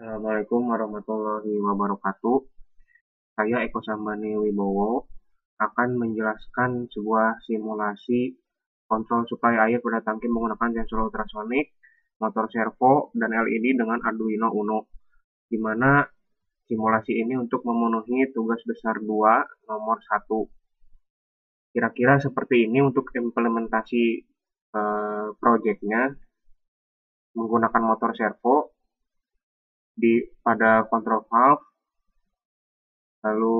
Assalamualaikum warahmatullahi wabarakatuh. Saya Eko Sambani Wibowo akan menjelaskan sebuah simulasi kontrol suplai air pada tangki menggunakan sensor ultrasonik, motor servo, dan LED dengan Arduino Uno, di mana simulasi ini untuk memenuhi tugas besar 2 nomor 1. Kira-kira seperti ini untuk implementasi proyeknya menggunakan motor servo pada control valve, lalu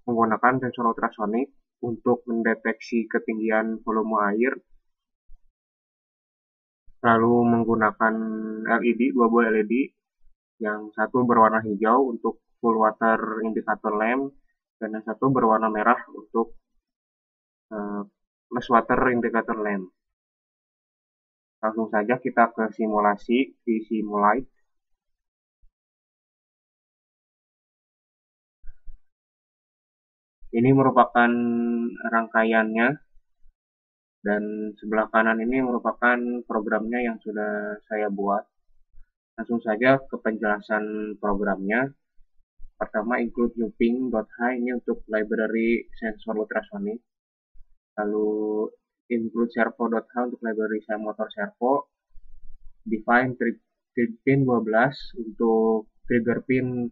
menggunakan sensor ultrasonik untuk mendeteksi ketinggian volume air, lalu menggunakan LED, dua buah LED, yang satu berwarna hijau untuk full water indicator lamp, dan yang satu berwarna merah untuk less water indicator lamp. Langsung saja kita ke simulasi di Simulite. Ini merupakan rangkaiannya, dan sebelah kanan ini merupakan programnya yang sudah saya buat. Langsung saja ke penjelasan programnya. Pertama, include newping.h ini untuk library sensor ultrasonik. Lalu include servo.h untuk library motor servo. Define trigger pin 12 untuk trigger pin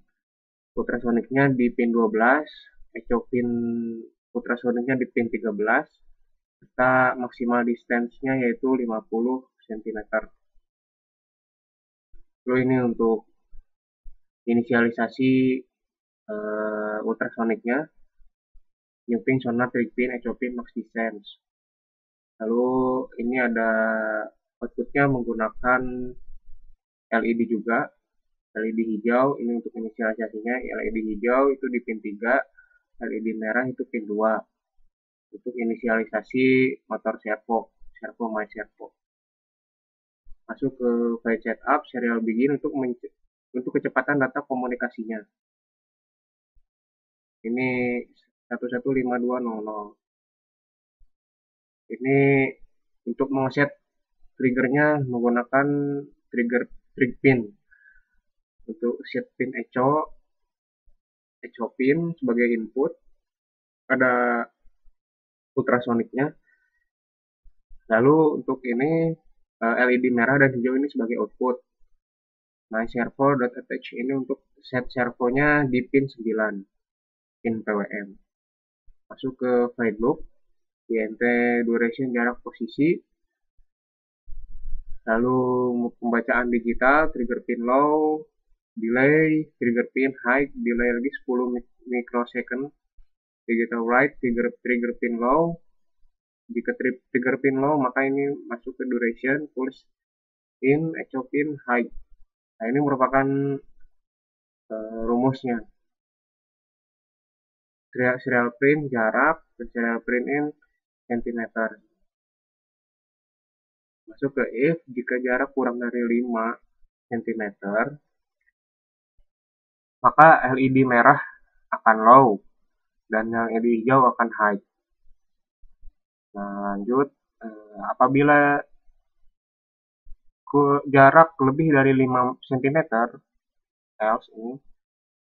ultrasoniknya di pin 12, echo pin ultrasoniknya di pin 13, serta maksimal distance-nya yaitu 50 cm. Lalu ini untuk inisialisasi ultrasoniknya, newping, sonar, trigger pin, echo pin, max distance. Lalu ini ada outputnya menggunakan LED juga, LED hijau ini untuk inisialisasinya, LED hijau itu di pin 3, LED merah itu pin 2 untuk inisialisasi motor servo my servo. Masuk ke file setup, serial begin untuk kecepatan data komunikasinya. Ini 115200. Ini untuk mengeset triggernya menggunakan trigger pin. Untuk set pin echo pin sebagai input, ada ultrasoniknya. Lalu untuk ini LED merah dan hijau ini sebagai output. My servo.attach ini untuk set servonya di pin 9, pin PWM. Masuk ke void loop, int duration jarak posisi, lalu pembacaan digital, trigger pin low, delay, trigger pin high, delay lagi 10 microsecond, digital write, trigger pin low. Jika trigger pin low, maka ini masuk ke duration, pulse in, echo pin high. Nah, ini merupakan rumusnya. Serial print jarak, dan serial print in centimeter. Masuk ke if, jika jarak kurang dari 5 cm, maka LED merah akan low, dan yang LED hijau akan high. Nah, lanjut, apabila jarak lebih dari 5 cm, else ini,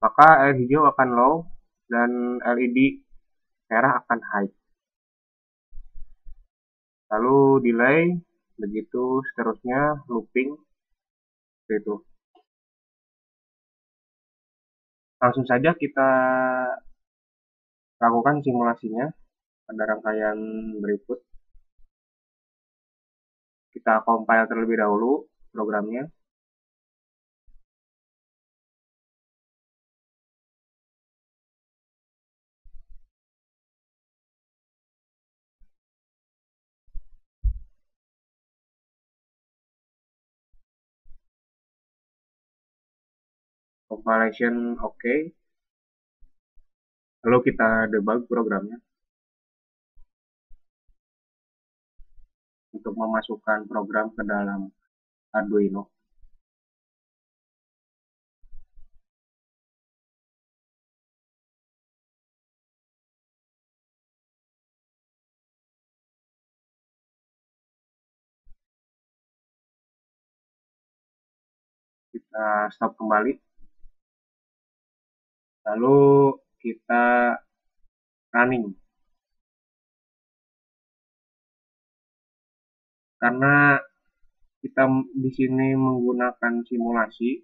maka LED hijau akan low, dan LED merah akan high. Lalu delay, begitu seterusnya, looping, gitu. Langsung saja kita lakukan simulasinya pada rangkaian berikut. Kita compile terlebih dahulu programnya. Compilation oke. Lalu kita debug programnya untuk memasukkan program ke dalam Arduino. Kita stop kembali, lalu kita running. Karena kita di sini menggunakan simulasi,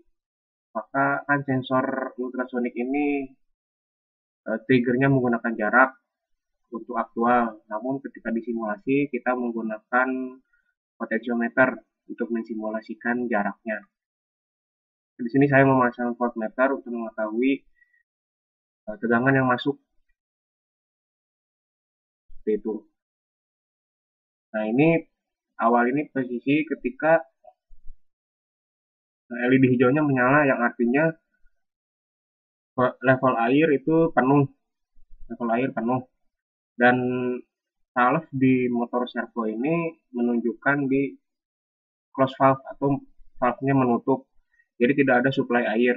maka kan sensor ultrasonik ini triggernya menggunakan jarak untuk aktual. Namun ketika disimulasi kita menggunakan potentiometer untuk mensimulasikan jaraknya. Di sini saya memasang voltmeter untuk mengetahui tegangan yang masuk. Seperti itu. Nah, ini awal ini posisi ketika LED hijaunya menyala, yang artinya level air itu penuh. Level air penuh. Dan valve di motor servo ini menunjukkan di close valve atau valve-nya menutup. Jadi tidak ada suplai air.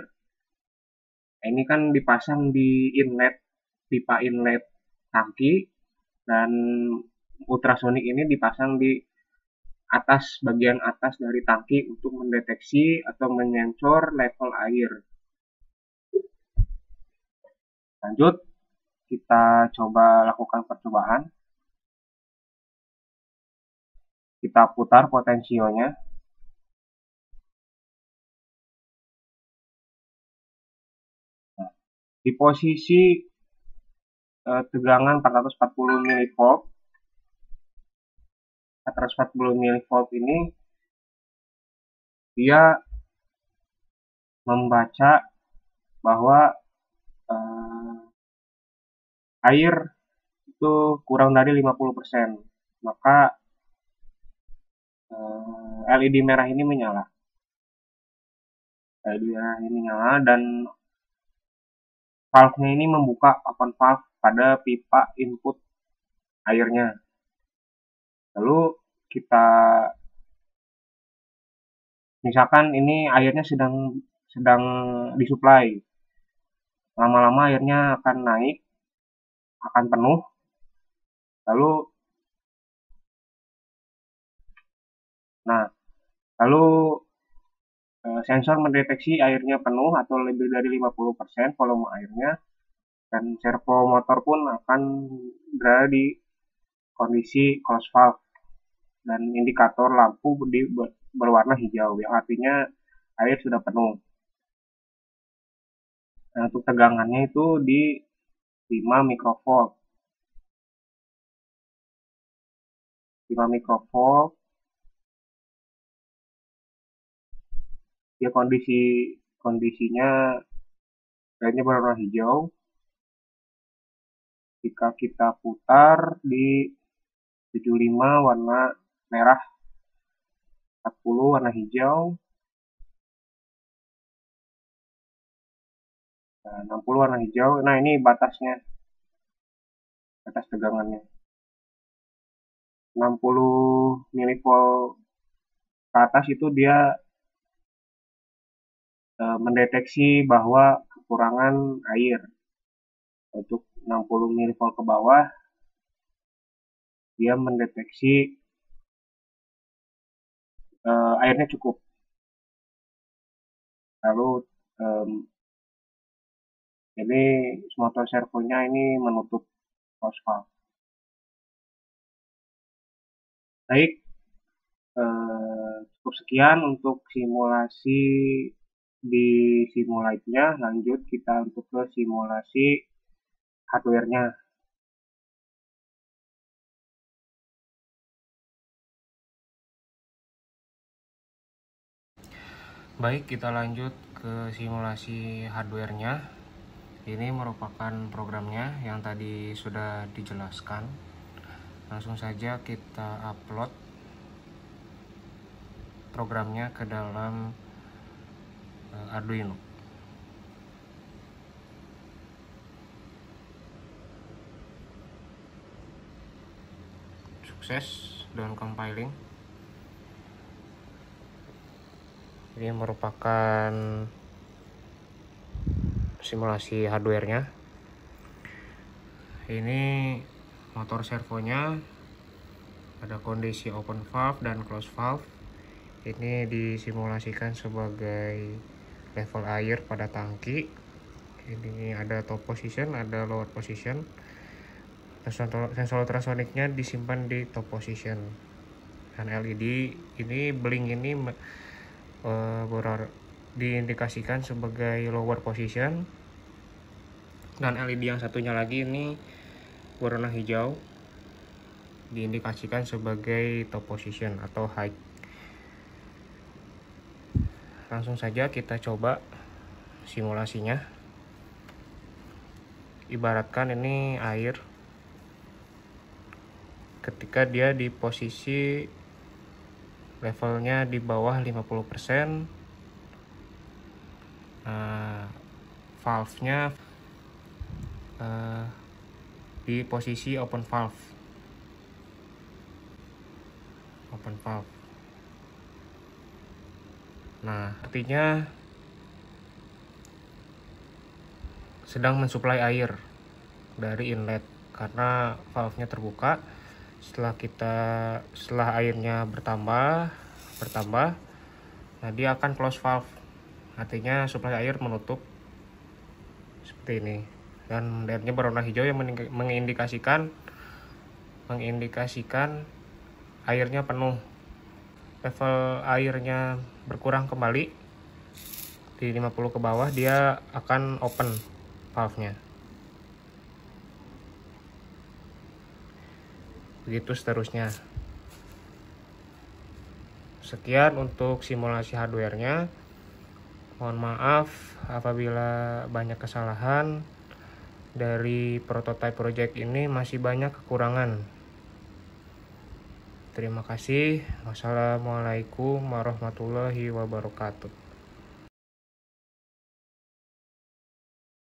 Ini kan dipasang di inlet, pipa inlet tangki, dan ultrasonik ini dipasang di atas, bagian atas dari tangki untuk mendeteksi atau menyensor level air. Lanjut, kita coba lakukan percobaan. Kita putar potensionya. Nah, di posisi tegangan 440 mV, 440 mV ini dia membaca bahwa air itu kurang dari 50%, maka LED merah ini menyala. LED merah ini menyala dan valve-nya ini membuka open valve pada pipa input airnya. Lalu kita, misalkan ini airnya sedang disuplai, lama-lama airnya akan naik, akan penuh, lalu sensor mendeteksi airnya penuh atau lebih dari 50% volume airnya, dan servo motor pun akan berada di kondisi close valve dan indikator lampu berwarna hijau, yang artinya air sudah penuh. Nah, untuk tegangannya itu di 5 mikrovolt. 5 mikrovolt. Ya, kondisinya airnya berwarna hijau. Jika kita putar di 75 warna merah, 40 warna hijau, nah, 60 warna hijau. Nah, ini batasnya, batas tegangannya 60 mV ke atas itu dia mendeteksi bahwa kekurangan air. Untuk 60 mV ke bawah dia mendeteksi airnya cukup. Lalu jadi motor servonya ini menutup close valve. Baik, cukup sekian untuk simulasi di Simulite-nya. Lanjut kita untuk ke simulasi hardware-nya. Baik, kita lanjut ke simulasi hardware-nya. Ini merupakan programnya yang tadi sudah dijelaskan. Langsung saja kita upload programnya ke dalam Arduino. Sukses dan compiling. Ini merupakan simulasi hardware-nya. Ini motor servonya, ada kondisi open valve dan close valve. Ini disimulasikan sebagai level air pada tangki. Ini ada top position, ada lower position. Sensor ultrasoniknya disimpan di top position. Dan LED ini blink ini diindikasikan sebagai lower position, dan LED yang satunya lagi ini warna hijau diindikasikan sebagai top position atau high. Langsung saja kita coba simulasinya. Ibaratkan ini air, ketika dia di posisi levelnya di bawah 50%, valve-nya di posisi open valve. Nah, artinya sedang mensuplai air dari inlet karena valve-nya terbuka. Setelah airnya bertambah, nah dia akan close valve, artinya suplai air menutup seperti ini, dan airnya berwarna hijau yang mengindikasikan airnya penuh. Level airnya berkurang kembali di 50 ke bawah, dia akan open valve-nya. Begitu seterusnya. Sekian untuk simulasi hardware-nya. Mohon maaf apabila banyak kesalahan. Dari prototype project ini masih banyak kekurangan. Terima kasih. Wassalamualaikum warahmatullahi wabarakatuh.